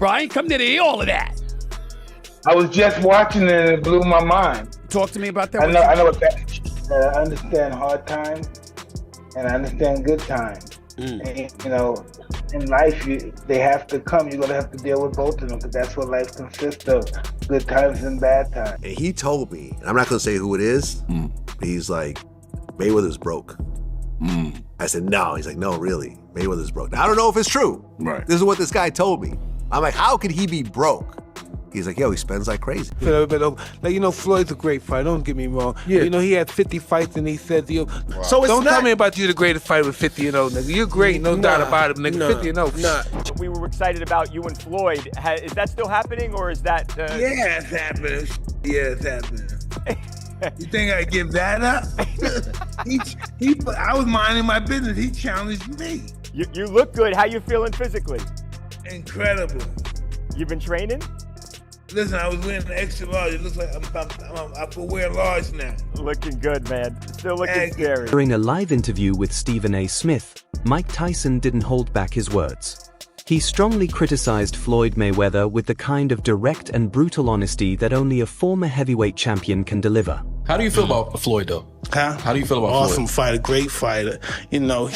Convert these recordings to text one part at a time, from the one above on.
Brian. Come to hear all of that. I was just watching it and it blew my mind. Talk to me about that. I know what that. I understand hard times and I understand good times. And, you know, in life, they have to come. You're going to have to deal with both of them because that's what life consists of, good times and bad times. And he told me, and I'm not going to say who it is, but he's like, Mayweather's broke. I said, no. He's like, no, really, Mayweather's broke. Now, I don't know if it's true. Right. This is what this guy told me. I'm like, how could he be broke? He's like, yo, he spends like crazy. But, like, you know, Floyd's a great fighter. Don't get me wrong. Yeah. You know, he had 50 fights and he said, So it's don't not... tell me about you the greatest fighter with 50 and 0, nigga. You're great, no doubt about it, nigga. 50 and 0. Nah. We were excited about you and Floyd. Is that still happening, or is that? Yeah, it's happening. Yeah, it's happening. You think I give that up? I was minding my business. He challenged me. You look good. How you feeling physically? Incredible. You've been training? Listen, I was wearing an extra large. It looks like I could wear large now. Looking good, man. Still looking scary. During a live interview with Stephen A. Smith, Mike Tyson didn't hold back his words. He strongly criticized Floyd Mayweather with the kind of direct and brutal honesty that only a former heavyweight champion can deliver. How do you feel about Floyd, though? Huh? How do you feel about Awesome Floyd? fighter, great fighter. You know,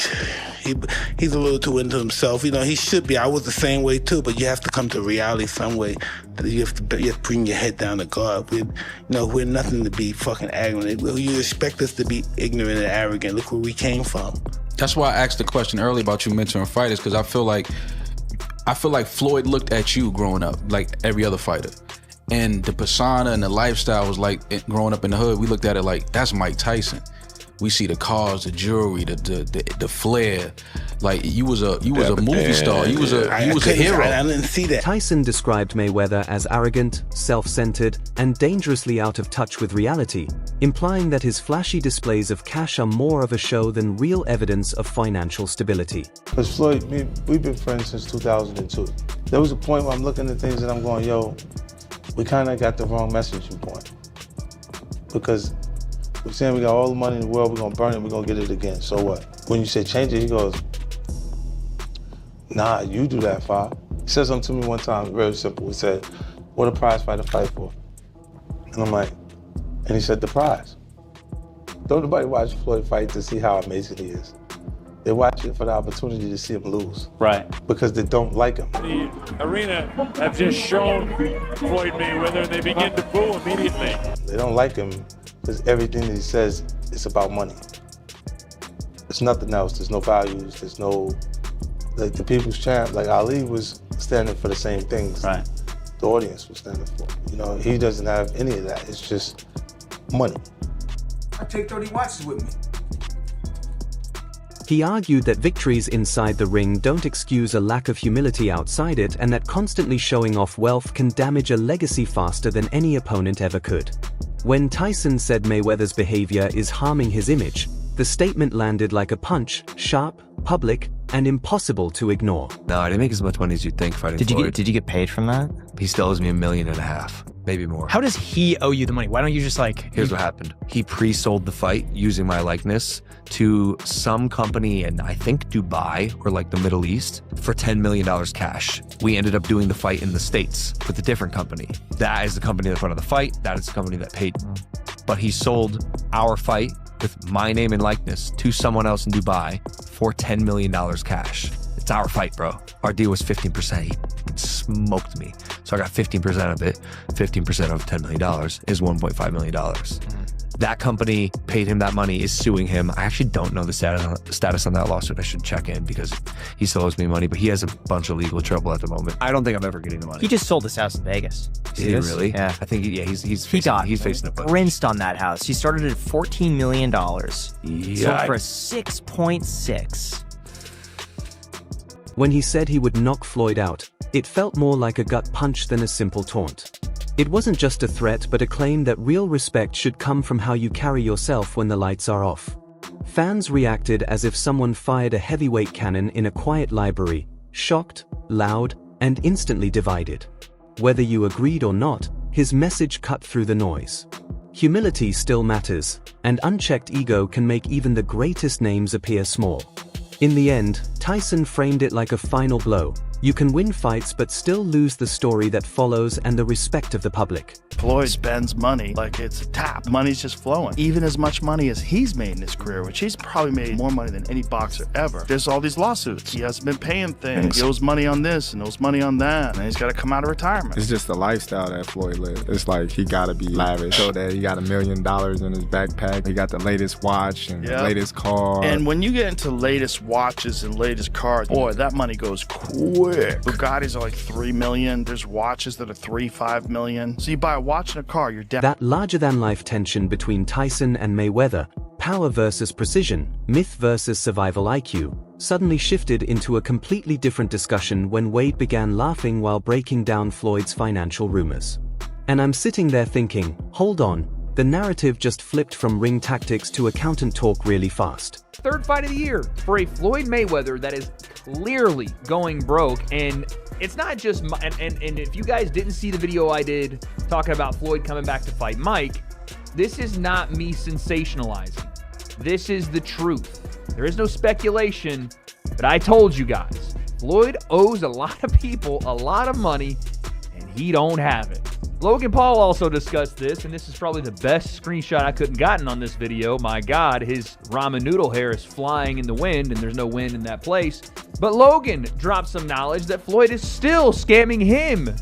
he's a little too into himself. You know, he should be. I was the same way too, but you have to come to reality some way. You have to bring your head down to God. We're nothing to be fucking arrogant. You expect us to be ignorant and arrogant. Look where we came from. That's why I asked the question earlier about you mentoring fighters, because I feel like Floyd looked at you growing up like every other fighter. And the persona and the lifestyle was like, growing up in the hood, we looked at it like, that's Mike Tyson. We see the cars, the jewelry, the flair. Like you was a movie star. You was a hero. I didn't see that. Tyson described Mayweather as arrogant, self-centered, and dangerously out of touch with reality, implying that his flashy displays of cash are more of a show than real evidence of financial stability. Because Floyd, we've been friends since 2002. There was a point where I'm looking at things and I'm going, yo, we kind of got the wrong messaging point. Because we're saying we got all the money in the world, we're gonna burn it, we're gonna get it again, so what? When you say change it, he goes, nah, you do that, Fa. He said something to me one time, very simple. He said, what a prize fighter fight for? And I'm like, and he said, the prize. Don't nobody watch Floyd fight to see how amazing he is. They watch it for the opportunity to see him lose. Right. Because they don't like him. The arena have just shown Floyd Mayweather, they begin to boo immediately. They don't like him because everything that he says is about money. There's nothing else. There's no values. There's no, like the people's champ, like Ali was standing for the same things. Right. The audience was standing for. You know, he doesn't have any of that. It's just money. I take 30 watches with me. He argued that victories inside the ring don't excuse a lack of humility outside it, and that constantly showing off wealth can damage a legacy faster than any opponent ever could. When Tyson said Mayweather's behavior is harming his image, the statement landed like a punch, sharp, public, and impossible to ignore. No, I didn't make as much money as you'd think fighting Floyd. Did you get paid from that? He still owes me $1.5 million, maybe more. How does he owe you the money? Why don't you just like... Here's what happened. He pre-sold the fight using my likeness to some company in, I think, Dubai or like the Middle East for $10 million cash. We ended up doing the fight in the States with a different company. That is the company that put on the fight. That is the company that paid. But he sold our fight with my name and likeness to someone else in Dubai for $10 million cash. It's our fight, bro. Our deal was 15%. He smoked me. So I got 15% of it. 15% of $10 million is $1.5 million. That company paid him that money, is suing him. I actually don't know the status on that lawsuit. I should check in because he still owes me money, but he has a bunch of legal trouble at the moment. I don't think I'm ever getting the money. He just sold his house in Vegas. Did he really? Yeah. I think, he's facing a bunch. Rinsed on that house. He started at $14 million. Yikes. Sold for 6.6. When he said he would knock Floyd out, it felt more like a gut punch than a simple taunt. It wasn't just a threat, but a claim that real respect should come from how you carry yourself when the lights are off. Fans reacted as if someone fired a heavyweight cannon in a quiet library, shocked, loud, and instantly divided. Whether you agreed or not, his message cut through the noise. Humility still matters, and unchecked ego can make even the greatest names appear small. In the end, Tyson framed it like a final blow. You can win fights but still lose the story that follows and the respect of the public. Floyd spends money like it's a tap. Money's just flowing. Even as much money as he's made in his career, which he's probably made more money than any boxer ever. There's all these lawsuits. He hasn't been paying things. He owes money on this and owes money on that. And he's got to come out of retirement. It's just the lifestyle that Floyd lives. It's like he got to be lavish. So that he got $1 million in his backpack. He got the latest watch and the latest car. And when you get into latest watches and latest cars, boy, that money goes quick. Bugattis are like $3 million. There's watches that are $3-5 million. So you buy a watch and a car, you're dead. That larger-than-life tension between Tyson and Mayweather, power versus precision, myth versus survival IQ, suddenly shifted into a completely different discussion when Wade began laughing while breaking down Floyd's financial rumors. And I'm sitting there thinking, hold on, the narrative just flipped from ring tactics to accountant talk really fast. Third fight of the year for a Floyd Mayweather that is clearly going broke. And it's not just, and if you guys didn't see the video I did talking about Floyd coming back to fight Mike, this is not me sensationalizing. This is the truth. There is no speculation, but I told you guys, Floyd owes a lot of people a lot of money, and he don't have it. Logan Paul also discussed this, and this is probably the best screenshot I could have gotten on this video. My God, his ramen noodle hair is flying in the wind, and there's no wind in that place. But Logan dropped some knowledge that Floyd is still scamming him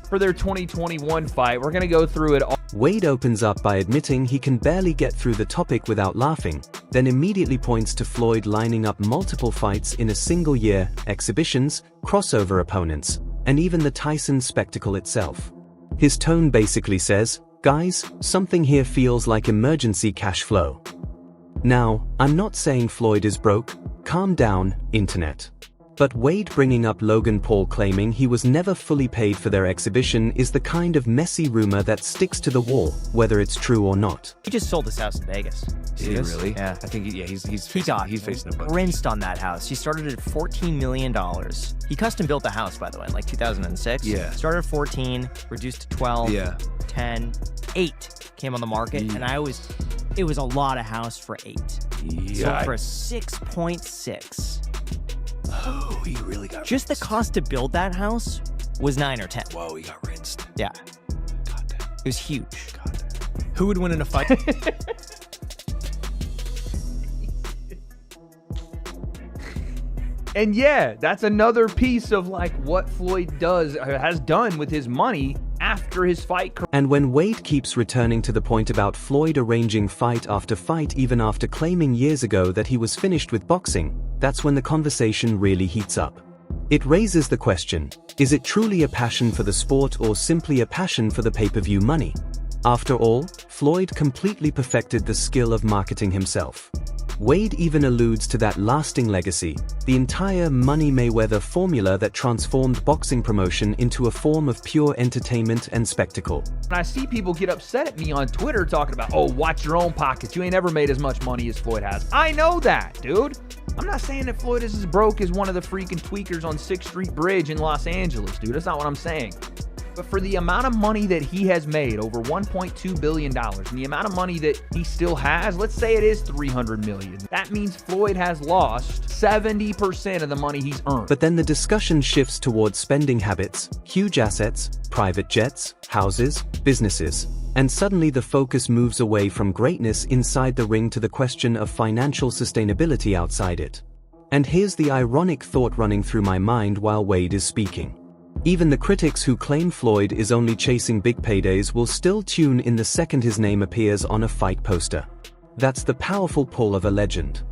for their 2021 fight. We're going to go through it all. Wade opens up by admitting he can barely get through the topic without laughing, then immediately points to Floyd lining up multiple fights in a single year, exhibitions, crossover opponents, and even the Tyson spectacle itself. His tone basically says, guys, something here feels like emergency cash flow. Now, I'm not saying Floyd is broke, calm down, internet. But Wade bringing up Logan Paul claiming he was never fully paid for their exhibition is the kind of messy rumor that sticks to the wall, whether it's true or not. He just sold his house in Vegas. Did he really? Yeah. I think he's facing a bunch. Rinsed on that house. He started at $14 million. He custom built the house, by the way, in like 2006. Yeah. Started at 14, reduced to 12, yeah. 10, 8 came on the market, and it was a lot of house for 8. Yeah. Sold for 6.6. Oh, he really got Just rinsed. the cost to build that house was 9 or 10. Whoa, he got rinsed. Yeah. God damn. It was huge. God damn. Who would win in a fight? And yeah, that's another piece of like what Floyd has done with his money after his fight career. And when Wade keeps returning to the point about Floyd arranging fight after fight even after claiming years ago that he was finished with boxing, that's when the conversation really heats up. It raises the question, is it truly a passion for the sport or simply a passion for the pay-per-view money? After all, Floyd completely perfected the skill of marketing himself. Wade even alludes to that lasting legacy, the entire Money Mayweather formula that transformed boxing promotion into a form of pure entertainment and spectacle. And I see people get upset at me on Twitter talking about, oh, watch your own pockets. You ain't ever made as much money as Floyd has. I know that, dude. I'm not saying that Floyd is as broke as one of the freaking tweakers on 6th Street Bridge in Los Angeles, dude. That's not what I'm saying. But for the amount of money that he has made, over $1.2 billion, and the amount of money that he still has, let's say it is $300 million. That means Floyd has lost 70% of the money he's earned. But then the discussion shifts towards spending habits, huge assets, private jets, houses, businesses, and suddenly the focus moves away from greatness inside the ring to the question of financial sustainability outside it. And here's the ironic thought running through my mind while Wade is speaking. Even the critics who claim Floyd is only chasing big paydays will still tune in the second his name appears on a fight poster. That's the powerful pull of a legend.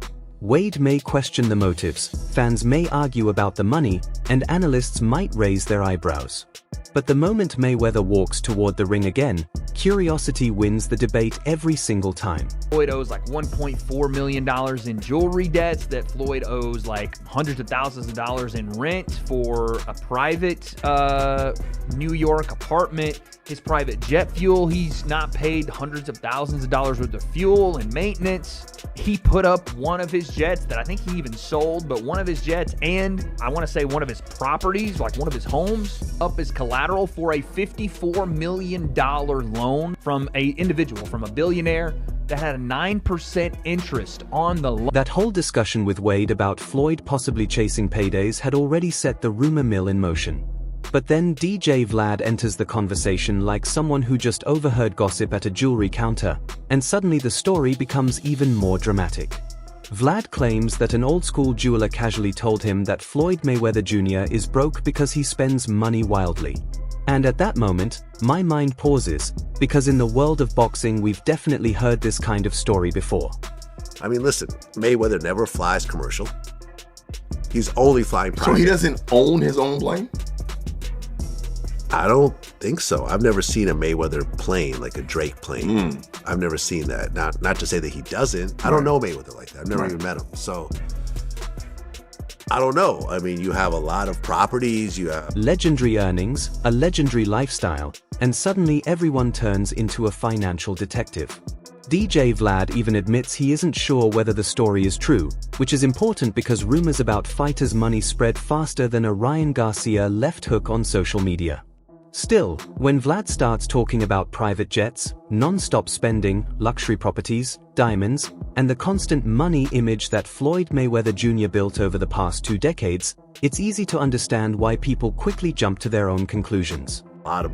Wade may question the motives, fans may argue about the money, and analysts might raise their eyebrows. But the moment Mayweather walks toward the ring again, curiosity wins the debate every single time. Floyd owes like $1.4 million in jewelry debts, that Floyd owes like hundreds of thousands of dollars in rent for a private New York apartment. His private jet fuel, he's not paid hundreds of thousands of dollars worth of fuel and maintenance. He put up one of his jets that I think he even sold, but one of his jets and I want to say one of his properties, like one of his homes, up as collateral for a $54 million loan from an individual, from a billionaire that had a 9% interest on the That whole discussion with Wade about Floyd possibly chasing paydays had already set the rumor mill in motion. But then DJ Vlad enters the conversation like someone who just overheard gossip at a jewelry counter, and suddenly the story becomes even more dramatic. Vlad claims that an old-school jeweler casually told him that Floyd Mayweather Jr. is broke because he spends money wildly. And at that moment, my mind pauses, because in the world of boxing we've definitely heard this kind of story before. I mean, listen, Mayweather never flies commercial. He's only flying private. So he doesn't own his own plane? I don't think so. I've never seen a Mayweather plane, like a Drake plane. I've never seen that. Not to say that he doesn't. I don't know Mayweather like that. I've never even met him. So I don't know. I mean, you have a lot of properties, you have legendary earnings, a legendary lifestyle, and suddenly everyone turns into a financial detective. DJ Vlad even admits he isn't sure whether the story is true, which is important because rumors about fighters' money spread faster than a Ryan Garcia left hook on social media. Still, when Vlad starts talking about private jets, non-stop spending, luxury properties, diamonds, and the constant money image that Floyd Mayweather Jr. built over the past 2 decades, it's easy to understand why people quickly jump to their own conclusions. a lot of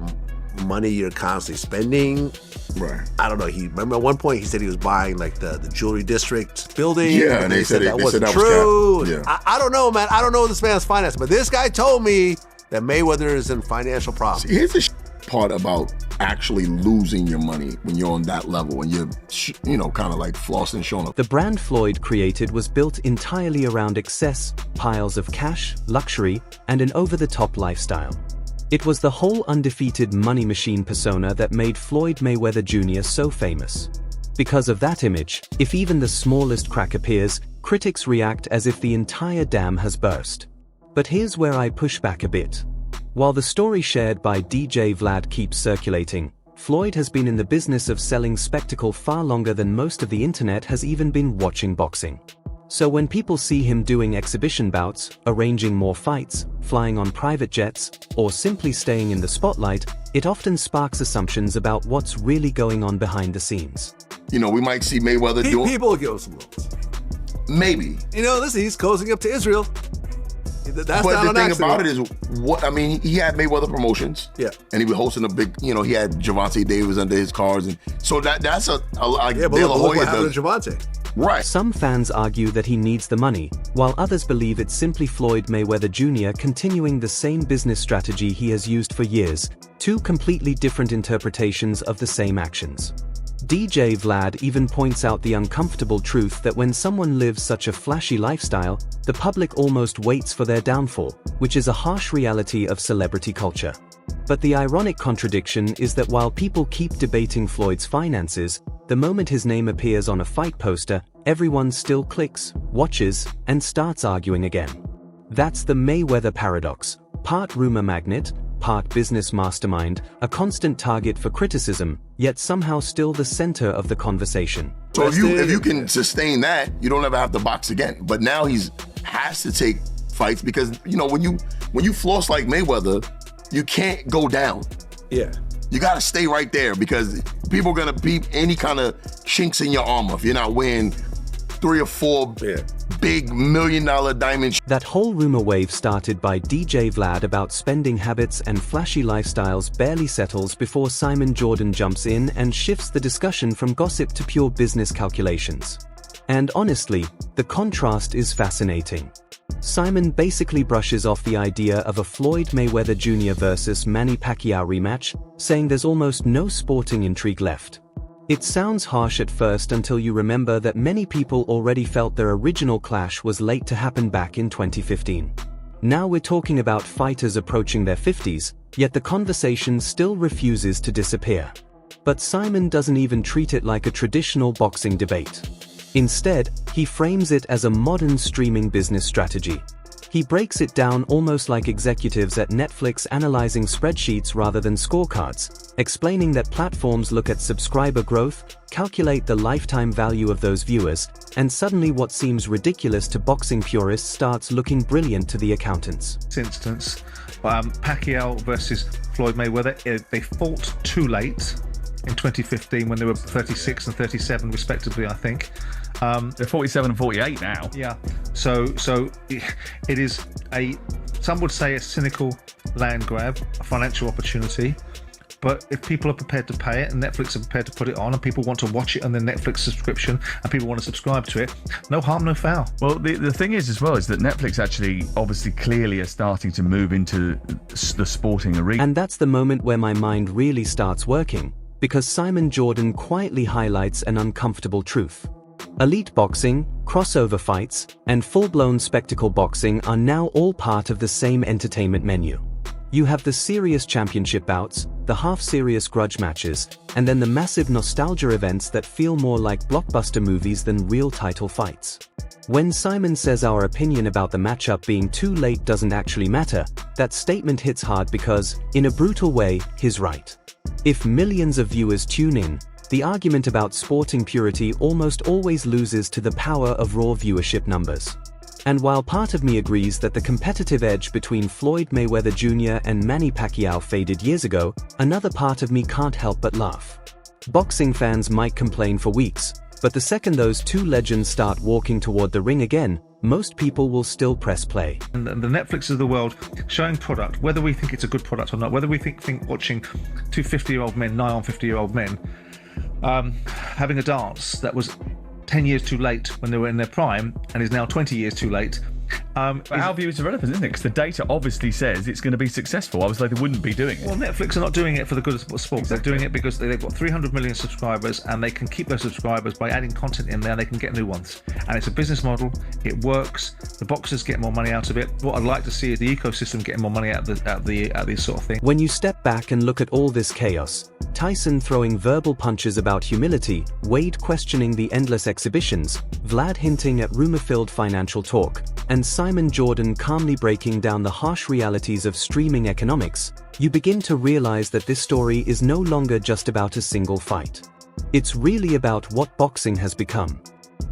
money you're constantly spending. Right. I don't know. Remember at one point he said he was buying like the jewelry district building. Yeah, and they said that wasn't that true. Was yeah. I don't know, man. I don't know this man's finance, but this guy told me that Mayweather is in financial problems. See, here's the part about actually losing your money when you're on that level, when you're, kind of like flossing, showing up. The brand Floyd created was built entirely around excess, piles of cash, luxury, and an over-the-top lifestyle. It was the whole undefeated money machine persona that made Floyd Mayweather Jr. so famous. Because of that image, if even the smallest crack appears, critics react as if the entire dam has burst. But here's where I push back a bit. While the story shared by DJ Vlad keeps circulating, Floyd has been in the business of selling spectacle far longer than most of the internet has even been watching boxing. So when people see him doing exhibition bouts, arranging more fights, flying on private jets, or simply staying in the spotlight, it often sparks assumptions about what's really going on behind the scenes. We might see Mayweather doing... People give us some rules. Maybe. Listen, he's cozying up to Israel. That's but not the thing accident. about it is, he had Mayweather Promotions. Yeah. And he was hosting a big, he had Gervonta Davis under his cards. And so that's a like yeah, but De La look Hoya what happened does. to Gervonta. Right. Some fans argue that he needs the money, while others believe it's simply Floyd Mayweather Jr. continuing the same business strategy he has used for years, two completely different interpretations of the same actions. DJ Vlad even points out the uncomfortable truth that when someone lives such a flashy lifestyle, the public almost waits for their downfall, which is a harsh reality of celebrity culture. But the ironic contradiction is that while people keep debating Floyd's finances, the moment his name appears on a fight poster, everyone still clicks, watches, and starts arguing again. That's the Mayweather paradox, part rumor magnet, part business mastermind, a constant target for criticism, yet somehow still the center of the conversation. So if you can sustain that, you don't ever have to box again. But now has to take fights because when you floss like Mayweather, you can't go down. Yeah. You got to stay right there because people are going to peep any kind of chinks in your armor if you're not wearing 3 or 4 big $1 million diamond. That whole rumor wave started by DJ Vlad about spending habits and flashy lifestyles barely settles before Simon Jordan jumps in and shifts the discussion from gossip to pure business calculations. And honestly, the contrast is fascinating. Simon basically brushes off the idea of a Floyd Mayweather Jr. versus Manny Pacquiao rematch, saying there's almost no sporting intrigue left. It sounds harsh at first until you remember that many people already felt their original clash was late to happen back in 2015. Now we're talking about fighters approaching their 50s, yet the conversation still refuses to disappear. But Simon doesn't even treat it like a traditional boxing debate. Instead, he frames it as a modern streaming business strategy. He breaks it down almost like executives at Netflix analyzing spreadsheets rather than scorecards, explaining that platforms look at subscriber growth, calculate the lifetime value of those viewers, and suddenly what seems ridiculous to boxing purists starts looking brilliant to the accountants. This instance, Pacquiao versus Floyd Mayweather, they fought too late. in 2015 when they were 36 and 37 respectively, I think. They're 47 and 48 now. Yeah. So it is some would say a cynical land grab, a financial opportunity. But if people are prepared to pay it and Netflix are prepared to put it on and people want to watch it on their Netflix subscription and people want to subscribe to it, no harm, no foul. Well, the thing is as well is that Netflix actually obviously clearly are starting to move into the sporting arena. And that's the moment where my mind really starts working, because Simon Jordan quietly highlights an uncomfortable truth. Elite boxing, crossover fights, and full-blown spectacle boxing are now all part of the same entertainment menu. You have the serious championship bouts, the half-serious grudge matches, and then the massive nostalgia events that feel more like blockbuster movies than real title fights. When Simon says our opinion about the matchup being too late doesn't actually matter, that statement hits hard because, in a brutal way, he's right. If millions of viewers tune in, the argument about sporting purity almost always loses to the power of raw viewership numbers. And while part of me agrees that the competitive edge between Floyd Mayweather Jr. and Manny Pacquiao faded years ago, another part of me can't help but laugh. Boxing fans might complain for weeks, but the second those two legends start walking toward the ring again, most people will still press play. And the Netflix of the world showing product, whether we think it's a good product or not, whether we think watching two 50-year-old men, nigh on 50-year-old men, having a dance that was 10 years too late when they were in their prime and is now 20 years too late. But our view is irrelevant, isn't it? Because the data obviously says it's going to be successful. Obviously, they wouldn't be doing it. Well, Netflix are not doing it for the good of sport. Exactly. They're doing it because they've got 300 million subscribers and they can keep those subscribers by adding content in there. They can get new ones. And it's a business model. It works. The boxers get more money out of it. What I'd like to see is the ecosystem getting more money out of this sort of thing. When you step back and look at all this chaos, Tyson throwing verbal punches about humility, Wade questioning the endless exhibitions, Vlad hinting at rumor-filled financial talk, and Simon Jordan calmly breaking down the harsh realities of streaming economics, you begin to realize that this story is no longer just about a single fight. It's really about what boxing has become.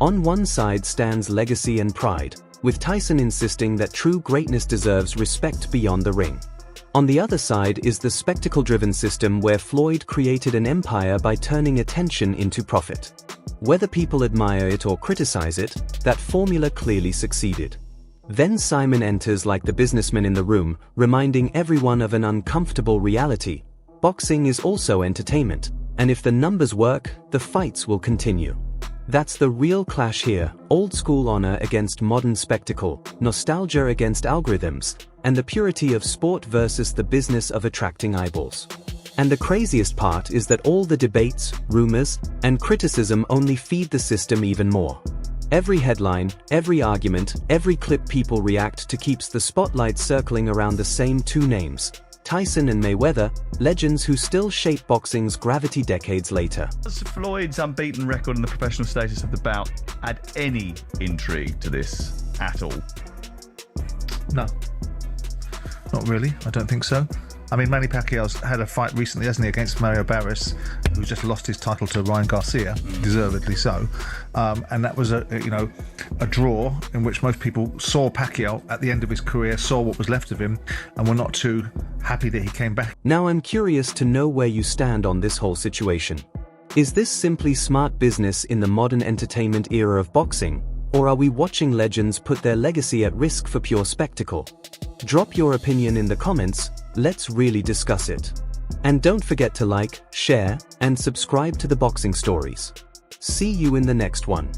On one side stands legacy and pride, with Tyson insisting that true greatness deserves respect beyond the ring. On the other side is the spectacle-driven system where Floyd created an empire by turning attention into profit. Whether people admire it or criticize it, that formula clearly succeeded. Then Simon enters like the businessman in the room, reminding everyone of an uncomfortable reality. Boxing is also entertainment, and if the numbers work, the fights will continue. That's the real clash here, old school honor against modern spectacle, nostalgia against algorithms, and the purity of sport versus the business of attracting eyeballs. And the craziest part is that all the debates, rumors, and criticism only feed the system even more. Every headline, every argument, every clip people react to keeps the spotlight circling around the same two names, Tyson and Mayweather, legends who still shape boxing's gravity decades later. Does Floyd's unbeaten record and the professional status of the bout add any intrigue to this at all? No. Not really, I don't think so. I mean, Manny Pacquiao's had a fight recently, hasn't he, against Mario Barris, who just lost his title to Ryan Garcia, deservedly so. And that was a draw in which most people saw Pacquiao at the end of his career, saw what was left of him, and were not too happy that he came back. Now I'm curious to know where you stand on this whole situation. Is this simply smart business in the modern entertainment era of boxing, or are we watching legends put their legacy at risk for pure spectacle? Drop your opinion in the comments, let's really discuss it. And don't forget to like, share, and subscribe to the Boxing Stories. See you in the next one.